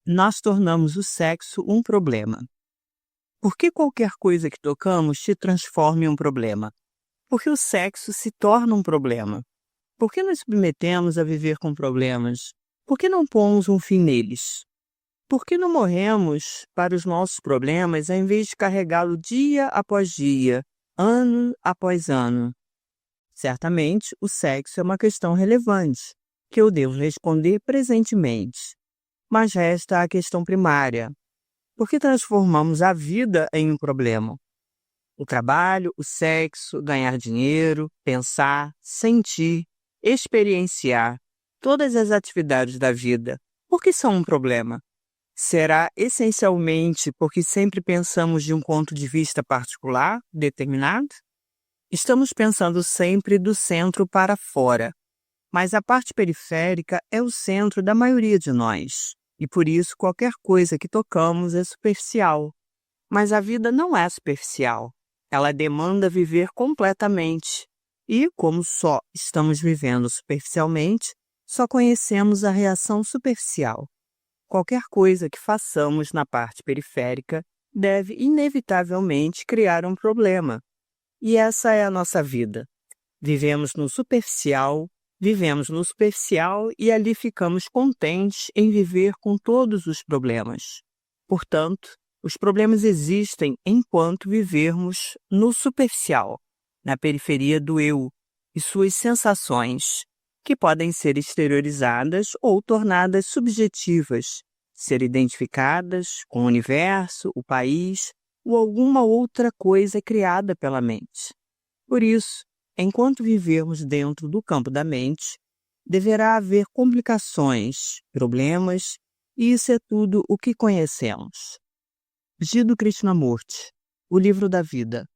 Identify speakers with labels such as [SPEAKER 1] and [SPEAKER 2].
[SPEAKER 1] nós tornamos o sexo um problema? Por que qualquer coisa que tocamos se transforma em um problema? Por que o sexo se torna um problema? Por que nos submetemos a viver com problemas? Por que não pomos um fim neles? Por que não morremos para os nossos problemas ao invés de carregá-lo dia após dia, ano após ano? Certamente, o sexo é uma questão relevante, que eu devo responder presentemente. Mas resta a questão primária. Por que transformamos a vida em um problema? O trabalho, o sexo, ganhar dinheiro, pensar, sentir, experienciar, todas as atividades da vida, por que são um problema? Será essencialmente porque sempre pensamos de um ponto de vista particular, determinado? Estamos pensando sempre do centro para fora, mas a parte periférica é o centro da maioria de nós, e por isso qualquer coisa que tocamos é superficial. Mas a vida não é superficial, ela demanda viver completamente. E, como só estamos vivendo superficialmente, só conhecemos a reação superficial. Qualquer coisa que façamos na parte periférica deve inevitavelmente criar um problema. E essa é a nossa vida. Vivemos no superficial e ali ficamos contentes em viver com todos os problemas. Portanto, os problemas existem enquanto vivermos no superficial, na periferia do eu e suas sensações, que podem ser exteriorizadas ou tornadas subjetivas, ser identificadas com o universo, o país ou alguma outra coisa criada pela mente. Por isso, enquanto vivermos dentro do campo da mente, deverá haver complicações, problemas, e isso é tudo o que conhecemos. Jiddu Krishnamurti, O Livro da Vida.